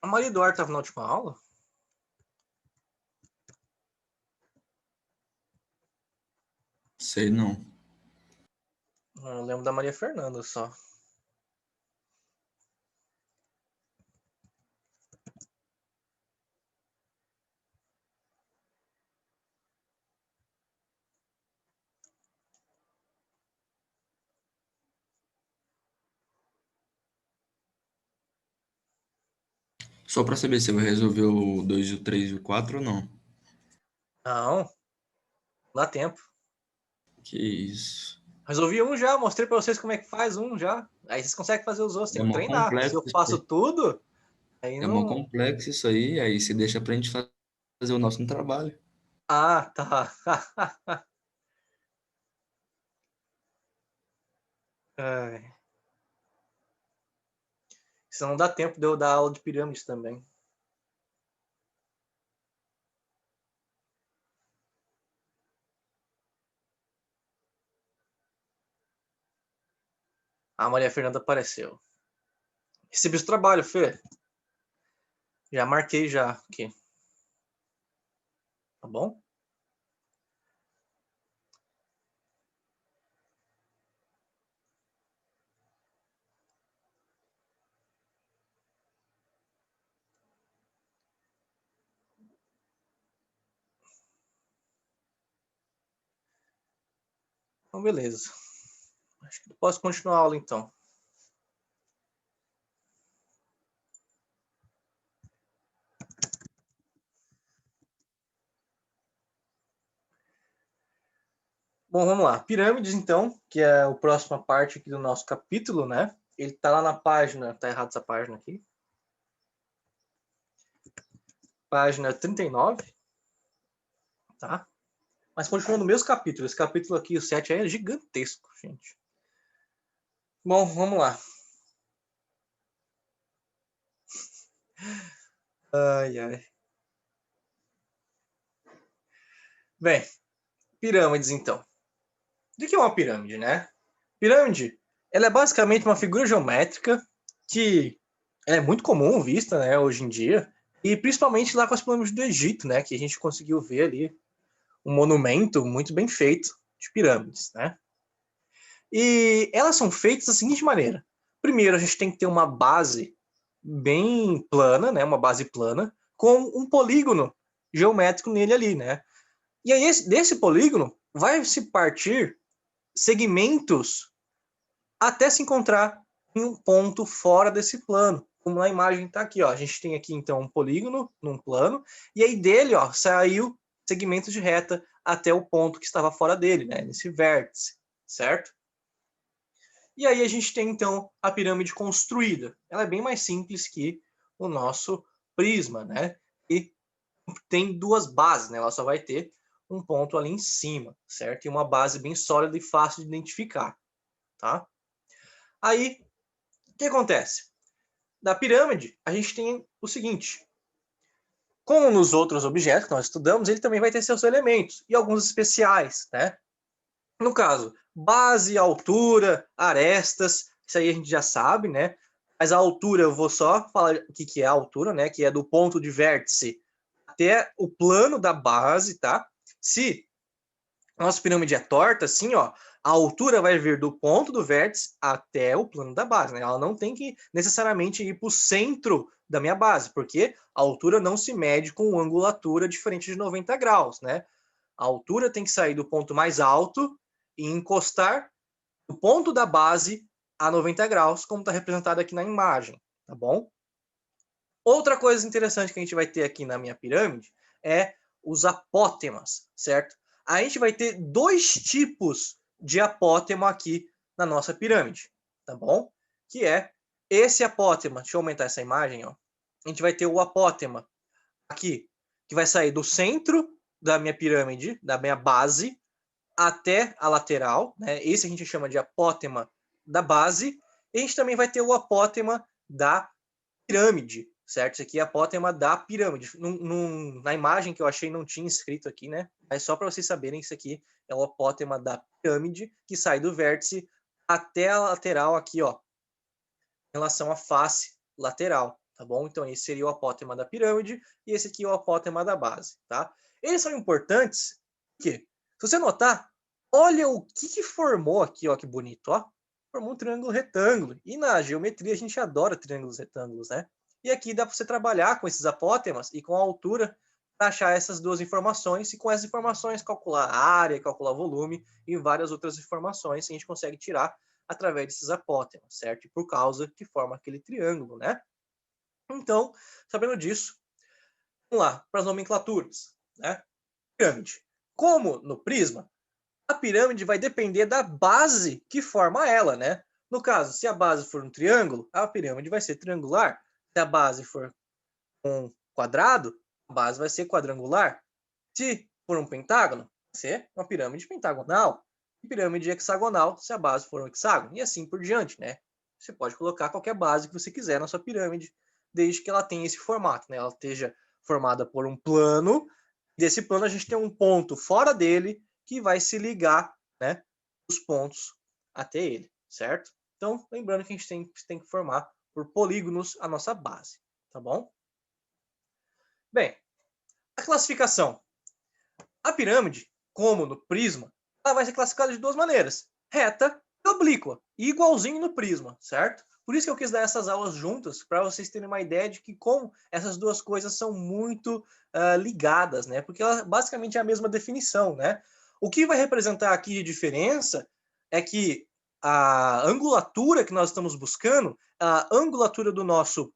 A Maria Eduarda estava na última aula? Sei não. Eu lembro da Maria Fernanda só. Só pra saber se eu resolveu o 2, o 3 e o 4 ou não. Não, dá tempo. Que isso. Resolvi um já, mostrei pra vocês como é que faz um já. Aí vocês conseguem fazer os outros, tem É que mó treinar. Se eu complexo, faço tudo, aí é mó não. complexo isso aí você deixa pra gente fazer o nosso no trabalho. Ah, tá. Ai. Senão não dá tempo de eu dar aula de pirâmides também. A Maria Fernanda apareceu. Recebi o trabalho, Fê. Já marquei já aqui. Tá bom? Então, beleza. Acho que posso continuar a aula então. Bom, vamos lá. Pirâmides, então, que é a próxima parte aqui do nosso capítulo, né? Ele tá lá na página, tá errado essa página aqui. Página 39, tá? Mas continua no mesmo capítulo. Esse capítulo aqui, o 7, é gigantesco, gente. Bom, vamos lá. Ai, ai. Bem, pirâmides, então. O que é uma pirâmide, né? Pirâmide, ela é basicamente uma figura geométrica que é muito comum vista, né, hoje em dia, e principalmente lá com as pirâmides do Egito, né, que a gente conseguiu ver ali um monumento muito bem feito de pirâmides, né? E elas são feitas da seguinte maneira: primeiro, a gente tem que ter uma base bem plana, né, uma base plana, com um polígono geométrico nele ali, né? E aí, desse polígono, vai se partir segmentos até se encontrar em um ponto fora desse plano. Como na imagem está aqui, ó. A gente tem aqui então um polígono num plano, e aí dele, ó, saiu segmentos de reta até o ponto que estava fora dele, né? Nesse vértice, certo? E aí a gente tem então a pirâmide construída. Ela é bem mais simples que o nosso prisma, né? E tem duas bases, né? Ela só vai ter um ponto ali em cima, certo? E uma base bem sólida e fácil de identificar, tá? Aí, o que acontece? Da pirâmide, a gente tem o seguinte: como nos outros objetos que nós estudamos, ele também vai ter seus elementos e alguns especiais, né? No caso, base, altura, arestas, isso aí a gente já sabe, né? Mas a altura, eu vou só falar o que é a altura, né? Que é do ponto de vértice até o plano da base, tá? Se a nossa pirâmide é torta, assim, ó, a altura vai vir do ponto do vértice até o plano da base, né? Ela não tem que necessariamente ir para o centro da minha base, porque a altura não se mede com angulatura diferente de 90 graus, né? A altura tem que sair do ponto mais alto e encostar o ponto da base a 90 graus, como está representado aqui na imagem, tá bom? Outra coisa interessante que a gente vai ter aqui na minha pirâmide é os apótemas, certo? A gente vai ter dois tipos de apótema aqui na nossa pirâmide, tá bom? Que é esse apótema, deixa eu aumentar essa imagem, ó. A gente vai ter o apótema aqui, que vai sair do centro da minha pirâmide, da minha base, até a lateral, né? Esse a gente chama de apótema da base. E a gente também vai ter o apótema da pirâmide, certo? Isso aqui é a apótema da pirâmide. Na imagem que eu achei não tinha escrito aqui, né? Mas só para vocês saberem, isso aqui é o apótema da pirâmide que sai do vértice até a lateral aqui, ó, em relação à face lateral. tá bom? Então esse seria o apótema da pirâmide e esse aqui é o apótema da base, tá? Eles são importantes porque, se você notar, olha o que formou aqui, ó, que bonito, ó. Formou um triângulo retângulo. E na geometria a gente adora triângulos retângulos, né? E aqui dá para você trabalhar com esses apótemas e com a altura para achar essas duas informações e com essas informações calcular a área, calcular o volume e várias outras informações que a gente consegue tirar através desses apótemas, certo? E por causa que forma aquele triângulo, né? Então, sabendo disso, vamos lá para as nomenclaturas, né? Pirâmide. Como no prisma, a pirâmide vai depender da base que forma ela, né? No caso, se a base for um triângulo, a pirâmide vai ser triangular. Se a base for um quadrado, a base vai ser quadrangular. Se for um pentágono, vai ser uma pirâmide pentagonal. E pirâmide hexagonal, se a base for um hexágono. E assim por diante, né? Você pode colocar qualquer base que você quiser na sua pirâmide, desde que ela tenha esse formato, né? Ela esteja formada por um plano. Desse plano a gente tem um ponto fora dele que vai se ligar, né? Os pontos até ele, certo? Então, lembrando que a gente tem que formar por polígonos a nossa base, tá bom? Bem, a classificação. A pirâmide, como no prisma, ela vai ser classificada de duas maneiras: reta e oblíqua, e igualzinho no prisma, certo? Por isso que eu quis dar essas aulas juntas, para vocês terem uma ideia de que como essas duas coisas são muito ligadas, né? Porque ela basicamente é a mesma definição, né? O que vai representar aqui de diferença é que a angulatura que nós estamos buscando, a angulatura do nosso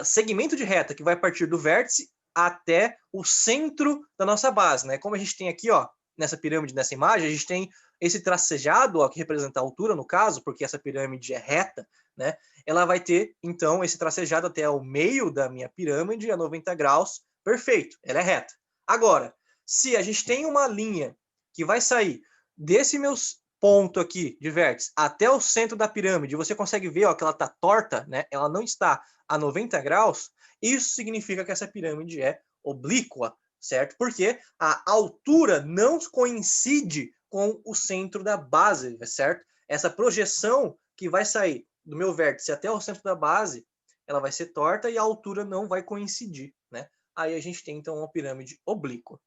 segmento de reta, que vai partir do vértice até o centro da nossa base, né? Como a gente tem aqui, ó, nessa pirâmide, nessa imagem, a gente tem esse tracejado, ó, que representa a altura, no caso, porque essa pirâmide é reta, né? Ela vai ter, então, esse tracejado até o meio da minha pirâmide, a 90 graus, perfeito, ela é reta. Agora, se a gente tem uma linha que vai sair desse meu ponto aqui de vértice até o centro da pirâmide, você consegue ver, ó, que ela está torta, né? Ela não está a 90 graus, isso significa que essa pirâmide é oblíqua, certo? Porque a altura não coincide com o centro da base, certo? Essa projeção que vai sair do meu vértice até o centro da base, ela vai ser torta e a altura não vai coincidir, né? Aí a gente tem então uma pirâmide oblíqua.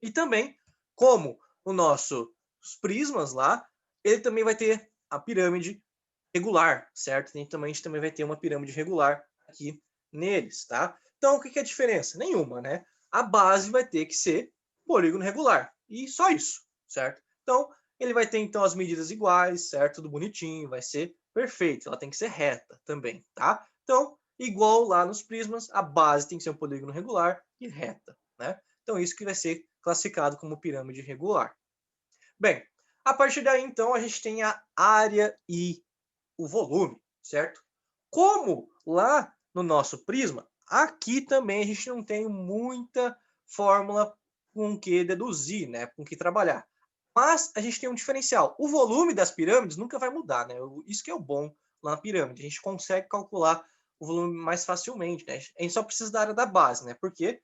E também, como o nosso os prismas lá, ele também vai ter a pirâmide regular, certo? E também a gente também vai ter uma pirâmide regular aqui neles, tá? Então, o que é a diferença? Nenhuma, né? A base vai ter que ser polígono regular. E só isso, certo? Então, ele vai ter, então, as medidas iguais, certo? Tudo bonitinho, vai ser perfeito. Ela tem que ser reta também, tá? Então, igual lá nos prismas, a base tem que ser um polígono regular e reta, né? Então, isso que vai ser classificado como pirâmide regular. Bem, a partir daí, então, a gente tem a área e o volume, certo? Como lá no nosso prisma, aqui também a gente não tem muita fórmula com que deduzir, né? Com que trabalhar. Mas a gente tem um diferencial. O volume das pirâmides nunca vai mudar, né? Isso que é o bom lá na pirâmide. A gente consegue calcular o volume mais facilmente, né? A gente só precisa da área da base, né? Porque,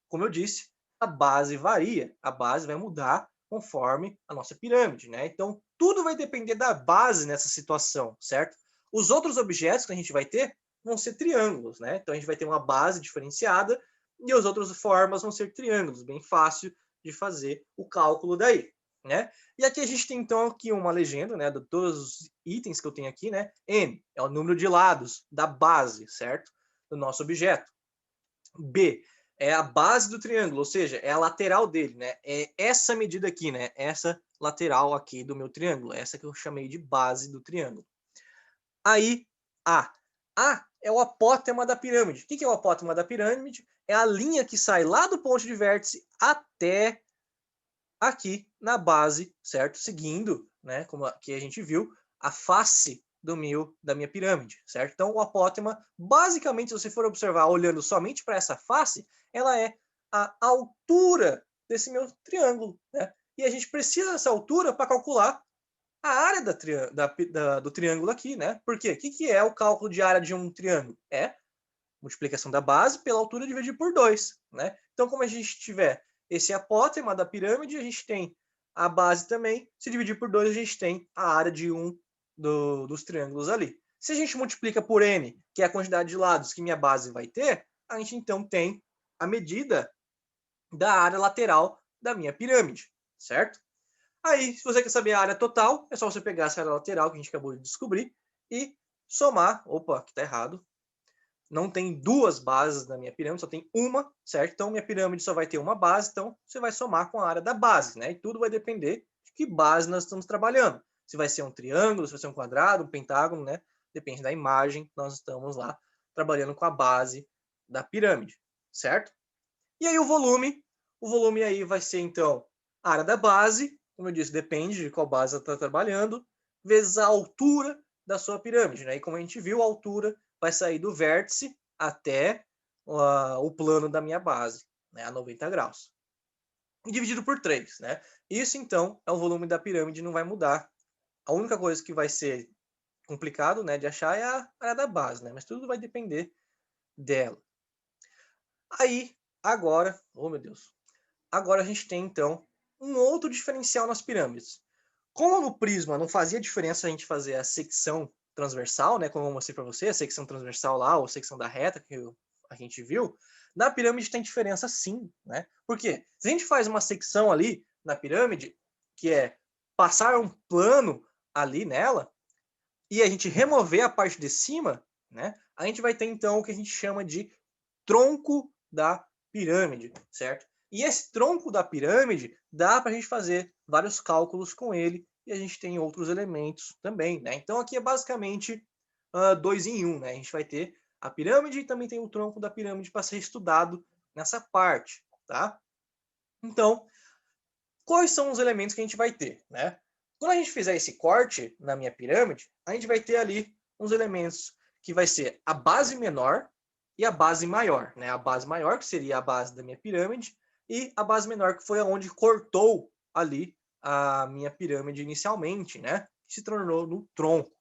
como eu disse, a base varia. A base vai mudar conforme a nossa pirâmide, né? Então, tudo vai depender da base nessa situação, certo? Os outros objetos que a gente vai ter vão ser triângulos, né? Então, a gente vai ter uma base diferenciada e as outras formas vão ser triângulos, bem fácil de fazer o cálculo daí, né? E aqui a gente tem, então, aqui uma legenda, né? De todos os itens que eu tenho aqui, né? N é o número de lados da base, certo? Do nosso objeto. B é a base do triângulo, ou seja, é a lateral dele, né? É essa medida aqui, né? Essa lateral aqui do meu triângulo, essa que eu chamei de base do triângulo. Aí, A. A é o apótema da pirâmide. O que é o apótema da pirâmide? É a linha que sai lá do ponto de vértice até aqui na base, certo? Seguindo, né? Como aqui a gente viu, a face da minha pirâmide, certo? Então, o apótema, basicamente, se você for observar olhando somente para essa face, ela é a altura desse meu triângulo, né? E a gente precisa dessa altura para calcular a área do triângulo aqui, né? Por quê? O que é o cálculo de área de um triângulo? É multiplicação da base pela altura dividido por 2, né? Então, como a gente tiver esse apótema da pirâmide, a gente tem a base também. Se dividir por 2, a gente tem a área de um dos triângulos ali. Se a gente multiplica por n, que é a quantidade de lados que minha base vai ter, a gente então tem a medida da área lateral da minha pirâmide, certo? Aí, se você quer saber a área total, é só você pegar essa área lateral que a gente acabou de descobrir e somar. Opa, aqui está errado. Não tem duas bases na minha pirâmide, só tem uma, certo? Então, minha pirâmide só vai ter uma base, então você vai somar com a área da base, né? E tudo vai depender de que base nós estamos trabalhando. Se vai ser um triângulo, se vai ser um quadrado, um pentágono, né? Depende da imagem que nós estamos lá trabalhando com a base da pirâmide, certo? E aí o volume aí vai ser, então, a área da base, como eu disse, depende de qual base você está trabalhando, vezes a altura da sua pirâmide, né? E como a gente viu, a altura vai sair do vértice até o plano da minha base, né, a 90 graus. E dividido por 3, né? Isso, então, é o volume da pirâmide, não vai mudar. A única coisa que vai ser complicado, né, de achar é a área da base, né? Mas tudo vai depender dela. Aí, agora, oh meu Deus, agora a gente tem, então, um outro diferencial nas pirâmides. Como no prisma não fazia diferença a gente fazer a secção transversal, né, como eu mostrei para você, a secção transversal lá, ou a secção da reta que a gente viu, na pirâmide tem diferença sim, né? Por quê? Se a gente faz uma secção ali na pirâmide, que é passar um plano ali nela, e a gente remover a parte de cima, né, a gente vai ter então o que a gente chama de tronco da pirâmide, certo? E esse tronco da pirâmide dá para a gente fazer vários cálculos com ele e a gente tem outros elementos também, né? Então aqui é basicamente dois em um, né? A gente vai ter a pirâmide e também tem o tronco da pirâmide para ser estudado nessa parte, tá? Então, quais são os elementos que a gente vai ter, né? Quando a gente fizer esse corte na minha pirâmide, a gente vai ter ali uns elementos que vai ser a base menor e a base maior, né? A base maior, que seria a base da minha pirâmide, e a base menor, que foi onde cortou ali a minha pirâmide inicialmente, né? Que se tornou no tronco.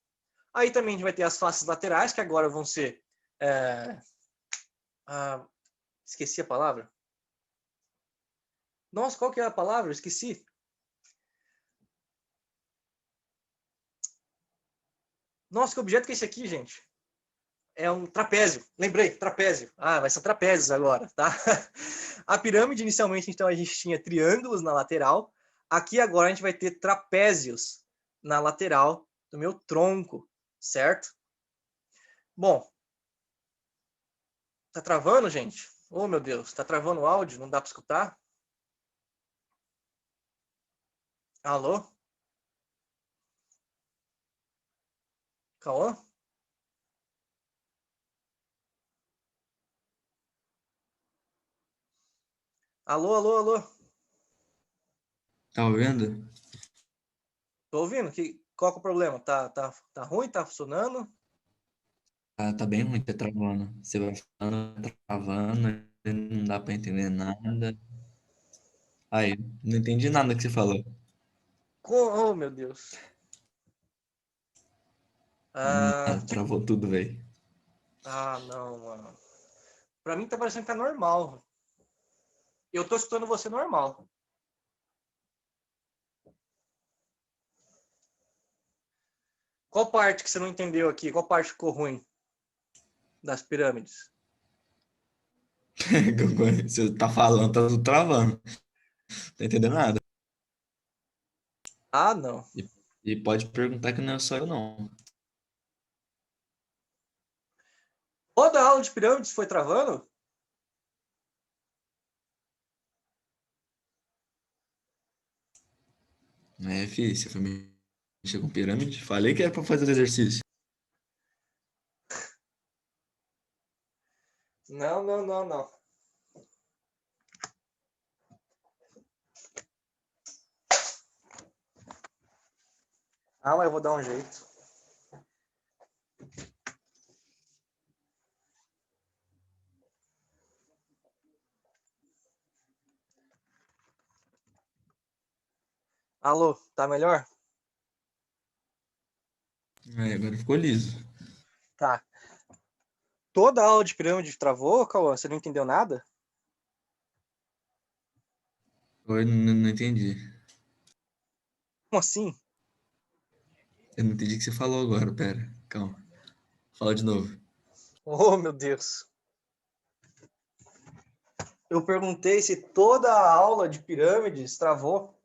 Aí também a gente vai ter as faces laterais, que agora vão ser... esqueci a palavra. Nossa, qual que é a palavra? Esqueci. Nossa, que objeto que é esse aqui, gente? É um trapézio. Lembrei, trapézio. Ah, vai ser trapézios agora, tá? A pirâmide, inicialmente, então, a gente tinha triângulos na lateral. Aqui, agora, a gente vai ter trapézios na lateral do meu tronco, certo? Bom, tá travando, gente? Oh, meu Deus, tá travando o áudio? Não dá para escutar? Alô? Cauã? Alô, alô, alô? Tá ouvindo? Tô ouvindo? Qual que é o problema? Tá ruim? Tá funcionando? Tá bem ruim, tá travando. Você vai falando, tá travando, não dá pra entender nada. Aí, não entendi nada que você falou. Oh, meu Deus. Ah, travou tudo, velho. Não, mano. Pra mim tá parecendo que tá normal. Eu tô escutando você normal. Qual parte que você não entendeu aqui? Qual parte ficou ruim das pirâmides? Você tá falando, tá tudo travando. Não tá entendendo nada. Não. E, e pode perguntar que não é só eu, não. Toda aula de pirâmides foi travando? É, filho, você foi mexer com pirâmide? Falei que era pra fazer o exercício. Não, não, não, não. Mas eu vou dar um jeito. Alô, tá melhor? Aí, agora ficou liso. Tá. Toda aula de pirâmide travou, Cauã? Você não entendeu nada? Eu não entendi. Como assim? Eu não entendi o que você falou agora, pera. Calma. Fala de novo. Oh, meu Deus. Eu perguntei se toda a aula de pirâmides travou.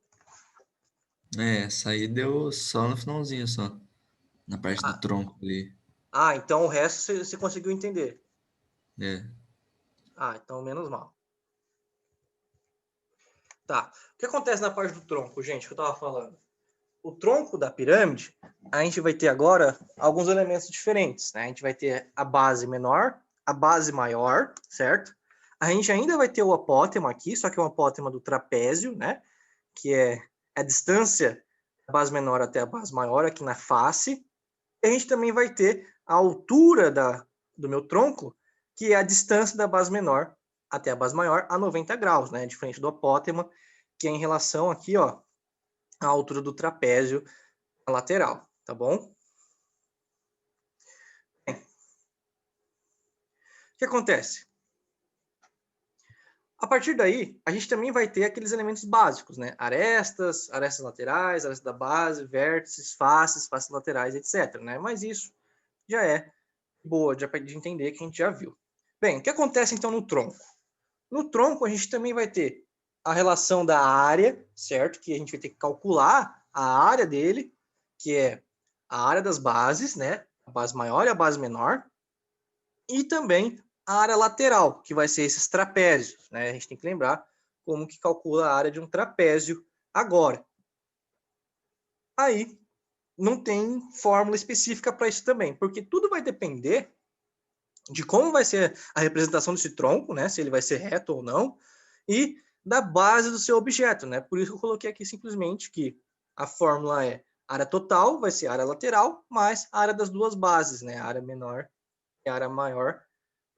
É, essa aí deu só no finalzinho, só. Na parte do Ah, tronco ali. então o resto você conseguiu entender. É. Então menos mal. Tá. O que acontece na parte do tronco, gente, que eu tava falando? O tronco da pirâmide, a gente vai ter agora alguns elementos diferentes, né? A gente vai ter a base menor, a base maior, certo? A gente ainda vai ter o apótema aqui, só que é um apótema do trapézio, né? Que é a distância da base menor até a base maior aqui na face. E a gente também vai ter a altura do meu tronco, que é a distância da base menor até a base maior a 90 graus, né? Diferente do apótema, que é em relação aqui, ó, à altura do trapézio lateral, tá bom? Bem, o que acontece? A partir daí, a gente também vai ter aqueles elementos básicos, né? Arestas, arestas laterais, arestas da base, vértices, faces laterais, etc, né? Mas isso já é boa, já de entender que a gente já viu. Bem, o que acontece então no tronco? No tronco, a gente também vai ter a relação da área, certo? Que a gente vai ter que calcular a área dele, que é a área das bases, né? A base maior e a base menor. E também a área lateral, que vai ser esses trapézios, né? A gente tem que lembrar como que calcula a área de um trapézio agora. Aí, não tem fórmula específica para isso também, porque tudo vai depender de como vai ser a representação desse tronco, né? Se ele vai ser reto ou não, e da base do seu objeto, né? Por isso eu coloquei aqui simplesmente que a fórmula é área total vai ser área lateral mais a área das duas bases, né? A área menor e a área maior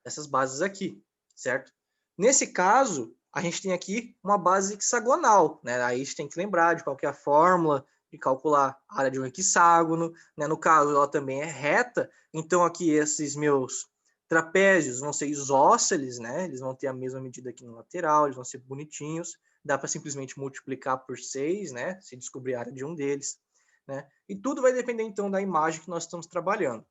dessas bases aqui, certo? Nesse caso, a gente tem aqui uma base hexagonal, né? Aí a gente tem que lembrar de qual que é a fórmula de calcular a área de um hexágono, né? No caso, ela também é reta, então aqui esses meus trapézios vão ser isósceles, né? Eles vão ter a mesma medida aqui no lateral, eles vão ser bonitinhos. Dá para simplesmente multiplicar por 6, né? Se descobrir a área de um deles, né? E tudo vai depender então da imagem que nós estamos trabalhando.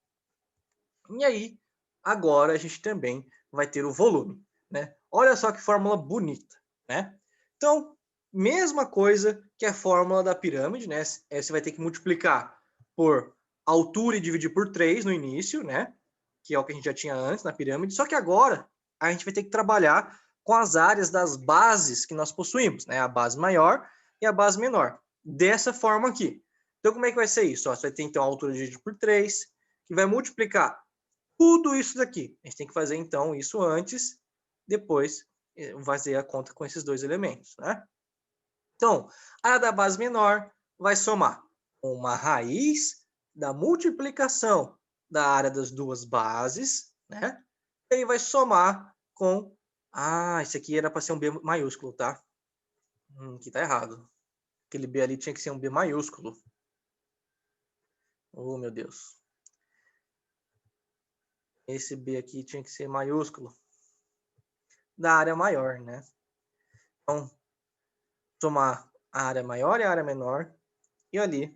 E aí, agora a gente também vai ter o volume, né? Olha só que fórmula bonita, né? Então, mesma coisa que a fórmula da pirâmide, né? Você vai ter que multiplicar por altura e dividir por 3 no início, né? Que é o que a gente já tinha antes na pirâmide. Só que agora a gente vai ter que trabalhar com as áreas das bases que nós possuímos, né? A base maior e a base menor. Dessa forma aqui. Então, como é que vai ser isso? Ó, você vai ter, então, a altura dividida por 3, que vai multiplicar tudo isso daqui. A gente tem que fazer, então, isso antes, depois fazer a conta com esses dois elementos, né? Então, a área da base menor vai somar uma raiz da multiplicação da área das duas bases, né? E aí vai somar com... esse aqui era para ser um B maiúsculo, tá? Aqui tá errado. Aquele B ali tinha que ser um B maiúsculo. Oh, meu Deus. Esse B aqui tinha que ser maiúsculo. Da área maior, né? Então, somar a área maior e a área menor e ali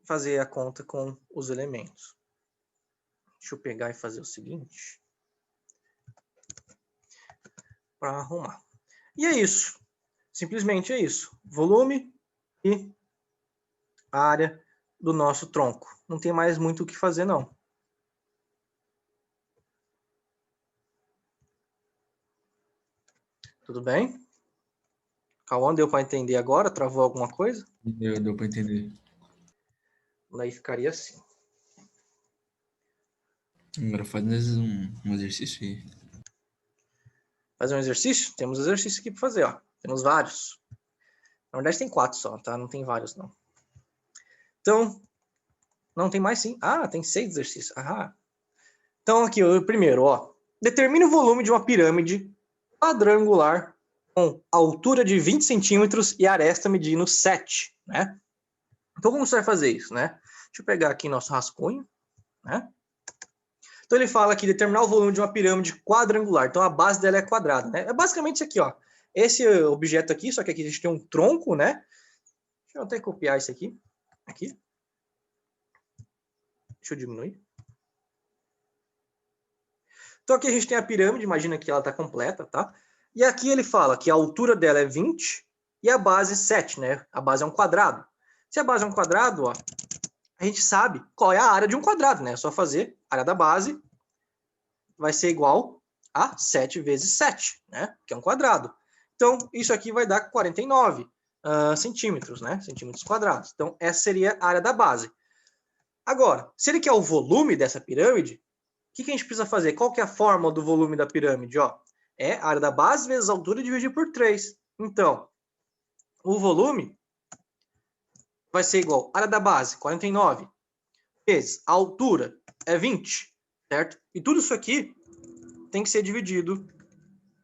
fazer a conta com os elementos. Deixa eu pegar e fazer o seguinte para arrumar. E é isso. Simplesmente é isso. Volume e área do nosso tronco. Não tem mais muito o que fazer, não. Tudo bem? Cauã, deu para entender agora? Travou alguma coisa? Deu pra entender. Daí ficaria assim. Agora faz um exercício aí. Fazer um exercício? Temos exercício aqui para fazer, ó. Temos vários. Na verdade tem 4 só, tá? Não tem vários, não. Então, não tem mais sim. Tem 6 exercícios. Então aqui, o primeiro, ó. Determine o volume de uma pirâmide quadrangular com altura de 20 centímetros e aresta medindo 7, né? Então como você vai fazer isso, né? Deixa eu pegar aqui nosso rascunho, né? Então ele fala aqui, determinar o volume de uma pirâmide quadrangular. Então a base dela é quadrada, né? É basicamente isso aqui, ó. Esse objeto aqui, só que aqui a gente tem um tronco, né? Deixa eu até copiar isso aqui. Aqui. Deixa eu diminuir. Então aqui a gente tem a pirâmide, imagina que ela está completa, tá? E aqui ele fala que a altura dela é 20 e a base 7, né? A base é um quadrado. Se a base é um quadrado, ó, a gente sabe qual é a área de um quadrado, né? É só fazer a área da base vai ser igual a 7 vezes 7, né? Que é um quadrado. Então, isso aqui vai dar 49 centímetros, né? Centímetros quadrados. Então, essa seria a área da base. Agora, se ele quer o volume dessa pirâmide, o que a gente precisa fazer? Qual que é a fórmula do volume da pirâmide? Ó, é a área da base vezes a altura dividido por 3. Então, o volume vai ser igual a área da base, 49, vezes a altura, é 20, certo? E tudo isso aqui tem que ser dividido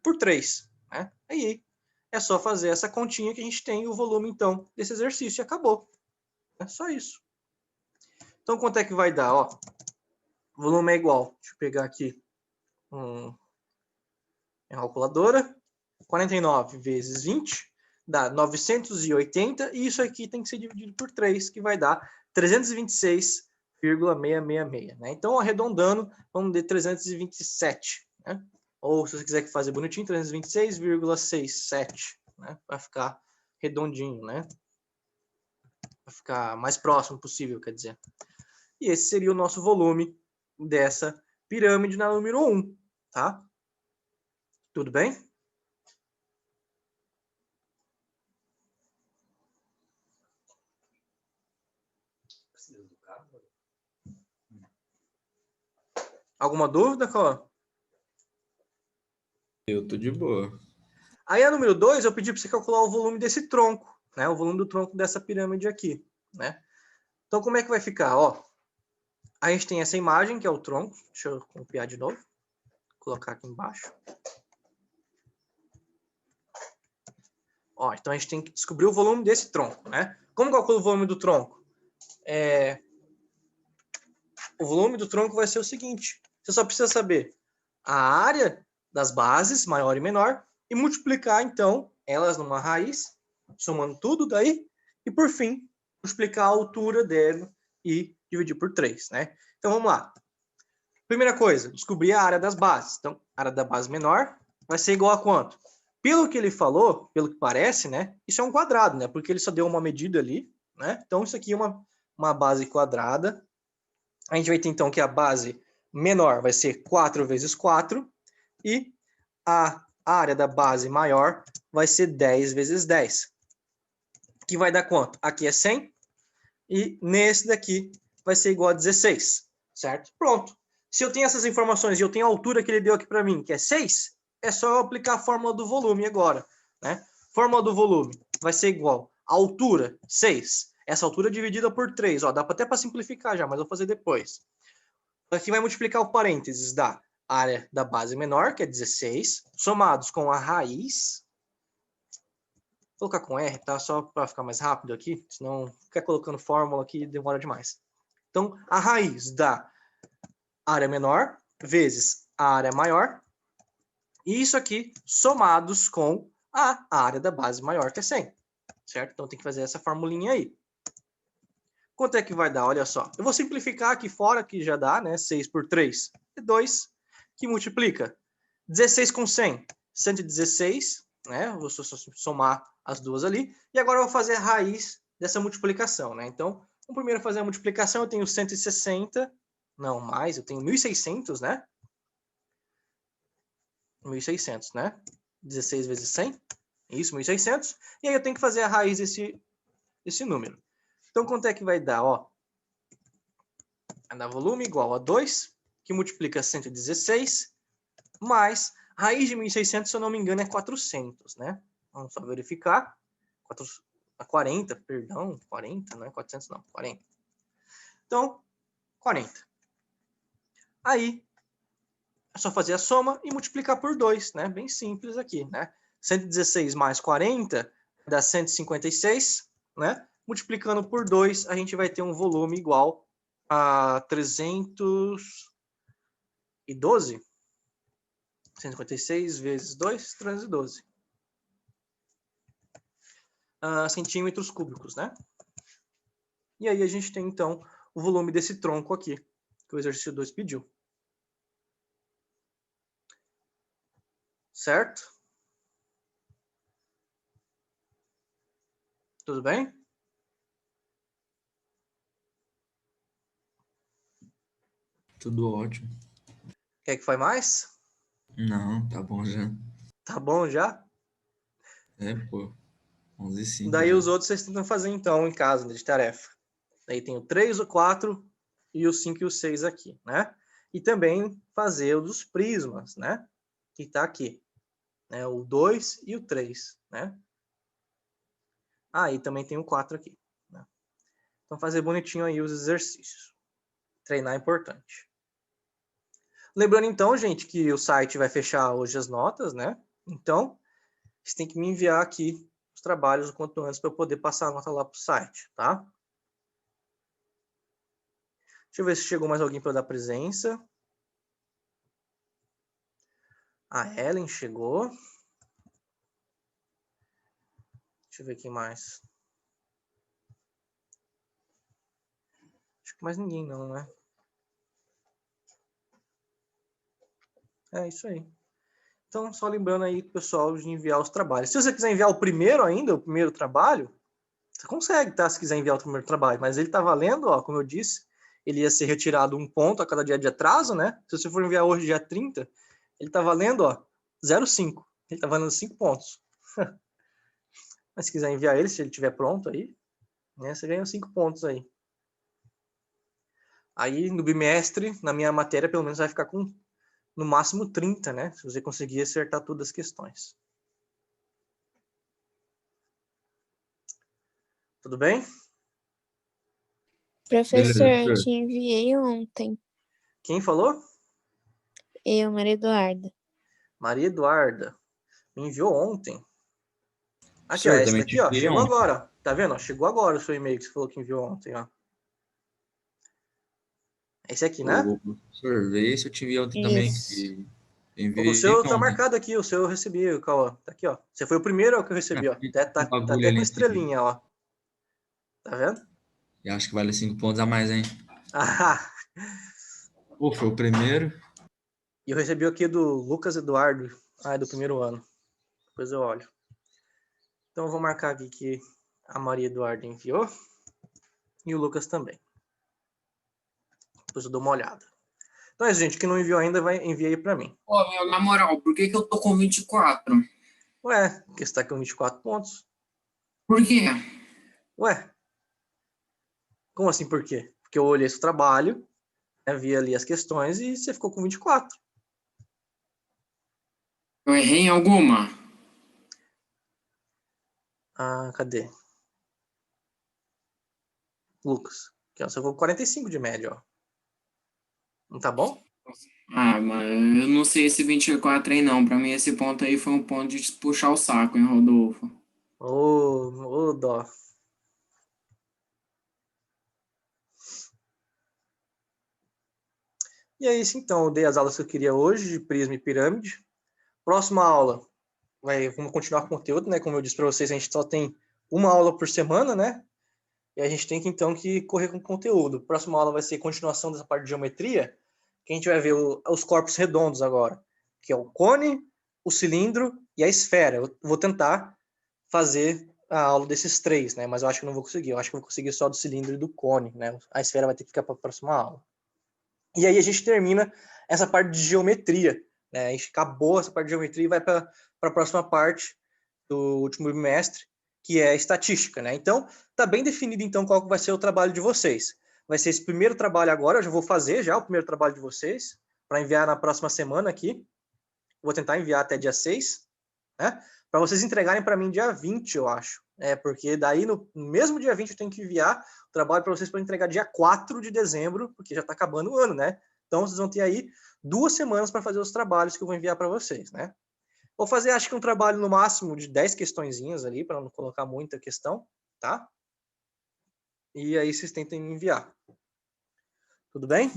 por 3. Né? Aí é só fazer essa continha que a gente tem o volume, então, desse exercício e acabou. É só isso. Então, quanto é que vai dar? Ó, o volume é igual. Deixa eu pegar aqui minha calculadora. 49 vezes 20 dá 980. E isso aqui tem que ser dividido por 3, que vai dar 326,666. Né? Então, arredondando, vamos de 327. Né? Ou, se você quiser fazer bonitinho, 326,67. Né? Vai ficar redondinho, né? Vai ficar mais próximo possível, quer dizer. E esse seria o nosso volume dessa pirâmide na número 1, tá? Tudo bem? Alguma dúvida, Cauã? Eu tô de boa. Aí a número 2, eu pedi para você calcular o volume desse tronco, né? O volume do tronco dessa pirâmide aqui, né? Então, como é que vai ficar? Ó, a gente tem essa imagem, que é o tronco. Deixa eu copiar de novo. Colocar aqui embaixo. Ó, então a gente tem que descobrir o volume desse tronco, né? Como calcula o volume do tronco? O volume do tronco vai ser o seguinte. Você só precisa saber a área das bases, maior e menor, e multiplicar, então, elas numa raiz, somando tudo daí, e, por fim, multiplicar a altura dela e dividir por 3, né? Então, vamos lá. Primeira coisa, descobrir a área das bases. Então, a área da base menor vai ser igual a quanto? Pelo que ele falou, pelo que parece, né? Isso é um quadrado, né? Porque ele só deu uma medida ali, né? Então, isso aqui é uma base quadrada. A gente vai ter, então, que a base menor vai ser 4 vezes 4 e a área da base maior vai ser 10 vezes 10. Que vai dar quanto? Aqui é 100 e nesse daqui vai ser igual a 16, certo? Pronto. Se eu tenho essas informações e eu tenho a altura que ele deu aqui para mim, que é 6, é só eu aplicar a fórmula do volume agora, né? Fórmula do volume vai ser igual a altura, 6. Essa altura dividida por 3, ó, dá até para simplificar já, mas eu vou fazer depois. Aqui vai multiplicar o parênteses da área da base menor, que é 16, somados com a raiz. Vou colocar com R, tá? Só para ficar mais rápido aqui, senão ficar colocando fórmula aqui demora demais. Então, a raiz da área menor vezes a área maior, e isso aqui somados com a área da base maior, que é 100, certo? Então, tem que fazer essa formulinha aí. Quanto é que vai dar? Olha só. Eu vou simplificar aqui fora, que já dá, né? 6 por 3 é 2, que multiplica 16 com 100, 116, né? Vou só somar as duas ali. E agora eu vou fazer a raiz dessa multiplicação, né? Então, vamos primeiro fazer a multiplicação. Eu tenho 160, não, mais, eu tenho 1.600, né? 1.600, né? 16 vezes 100, isso, 1.600. E aí eu tenho que fazer a raiz desse número. Então, quanto é que vai dar? Ó, vai dar volume igual a 2, que multiplica 116, mais raiz de 1.600, se eu não me engano, é 400, né? Vamos só verificar. 40, perdão, 40, não é 400 não, 40. Então, 40. Aí, é só fazer a soma e multiplicar por 2, né? Bem simples aqui, né? 116 mais 40 dá 156, né? Multiplicando por 2, a gente vai ter um volume igual a 312. 156 vezes 2, 312. Centímetros cúbicos, né? E aí a gente tem, então, o volume desse tronco aqui, que o exercício 2 pediu. Certo? Tudo bem? Tudo ótimo. Quer que fale mais? Não, tá bom já. Tá bom já? É, pô. 11h05 Daí já. os outros vocês tentam fazer então em casa, né, de tarefa. Daí tem o 3, o 4 e o 5 e o 6 aqui, né? E também fazer o dos prismas, né? Que tá aqui, né? O 2 e o 3, né? Ah, e também tem o 4 aqui, né? Então fazer bonitinho aí os exercícios. Treinar é importante. Lembrando então, gente, que o site vai fechar hoje as notas, né? Então, você tem que me enviar aqui os trabalhos o quanto antes para eu poder passar a nota lá pro site, tá? Deixa eu ver se chegou mais alguém para dar presença. A Ellen chegou. Deixa eu ver quem mais. Acho que mais ninguém não, né? É isso aí. Então, só lembrando aí, pessoal, de enviar os trabalhos. Se você quiser enviar o primeiro ainda, o primeiro trabalho, você consegue, tá? Se quiser enviar o primeiro trabalho. Mas ele tá valendo, ó, como eu disse, ele ia ser retirado 1 ponto a cada dia de atraso, né? Se você for enviar hoje, dia 30, ele tá valendo, ó, 0,5. Ele tá valendo 5 pontos. Mas se quiser enviar ele, se ele estiver pronto aí, né, você ganha 5 pontos aí. Aí, no bimestre, na minha matéria, pelo menos vai ficar com, no máximo, 30, né? Se você conseguir acertar todas as questões. Tudo bem? Professor, Beleza, eu professor. te enviei ontem. Quem falou? Eu, Maria Eduarda. Maria Eduarda. Me enviou ontem. Aqui, ó, Professor, esse também te daqui, ó, enviei chegou ontem. agora. Tá vendo? Chegou agora o seu e-mail que você falou que enviou ontem, ó. Esse aqui, né? Ô, professor, vê se eu te enviei ontem também. Isso. Que O enviei seu tá ontem. marcado aqui, o seu eu recebi, Cauã. Tá aqui, ó. Você foi o primeiro que eu Ah, recebi, ó. tem Tá, um tá bagulho até com ali que estrelinha, ó. Tá vendo? eu acho que vale 5 pontos a mais, hein? Ah, Pô, foi o primeiro. e eu recebi aqui do Lucas Eduardo. Ah, é do primeiro ano. Depois eu olho. Então eu vou marcar aqui que a Maria Eduarda enviou. E o Lucas também. Depois eu dou uma olhada. Então é isso, gente. Quem não enviou ainda, vai enviar aí pra mim. Ô, meu, na moral, por que que eu tô com 24? Ué, porque você tá com 24 pontos. Por quê? Ué, como assim por quê? Porque eu olhei esse trabalho, né, vi ali as questões e você ficou com 24. Eu errei em alguma? Ah, cadê? Lucas. Aqui, ó, você ficou com 45 de média, ó. Não tá bom? Ah, mano, eu não sei esse 24 aí não. Pra mim esse ponto aí foi um ponto de puxar o saco, hein, Rodolfo? Ô, dó. E é isso então. Eu dei as aulas que eu queria hoje de prisma e pirâmide. Próxima aula, vamos continuar com o conteúdo, né? Como eu disse para vocês, a gente só tem uma aula por semana, né? E a gente tem que então que correr com o conteúdo. Próxima aula vai ser continuação dessa parte de geometria, que a gente vai ver os corpos redondos agora, que é o cone, o cilindro e a esfera. Eu vou tentar fazer a aula desses três, né? Mas eu acho que não vou conseguir. Eu acho que vou conseguir só do cilindro e do cone, né? A esfera vai ter que ficar para a próxima aula. E aí a gente termina essa parte de geometria, né? A gente acabou essa parte de geometria e vai para a próxima parte do último bimestre, que é estatística, né? Então, tá bem definido então qual vai ser o trabalho de vocês. Vai ser esse primeiro trabalho agora, eu já vou fazer já o primeiro trabalho de vocês para enviar na próxima semana aqui. Vou tentar enviar até dia 6, né? Para vocês entregarem para mim dia 20, eu acho. Porque daí no mesmo dia 20 eu tenho que enviar o trabalho para vocês para entregar dia 4 de dezembro, porque já está acabando o ano, né? Então vocês vão ter aí 2 semanas para fazer os trabalhos que eu vou enviar para vocês, né? Vou fazer, acho que um trabalho no máximo de 10 questõezinhas ali, para não colocar muita questão, tá? E aí vocês tentem me enviar. Tudo bem?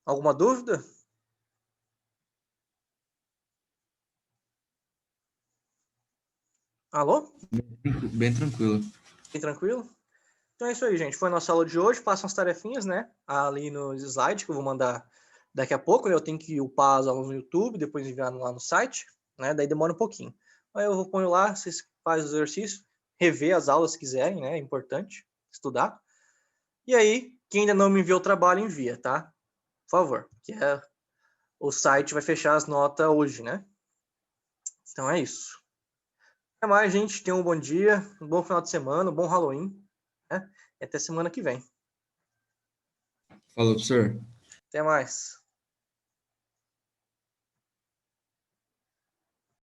Alguma dúvida? Alô? Bem tranquilo. Bem tranquilo? Então é isso aí, gente. Foi a nossa aula de hoje. Façam as tarefinhas, né? Ali no slide que eu vou mandar daqui a pouco, eu tenho que upar as aulas no YouTube, depois enviar lá no site, né? Daí demora um pouquinho. Aí eu ponho lá, vocês fazem o exercício, rever as aulas se quiserem, né? É importante estudar. E aí, quem ainda não me enviou o trabalho, envia, tá? Por favor, que o site vai fechar as notas hoje, né? Então é isso. Até mais, gente. Tenham um bom dia, um bom final de semana, um bom Halloween, né? E até semana que vem. Falou, professor. Até mais.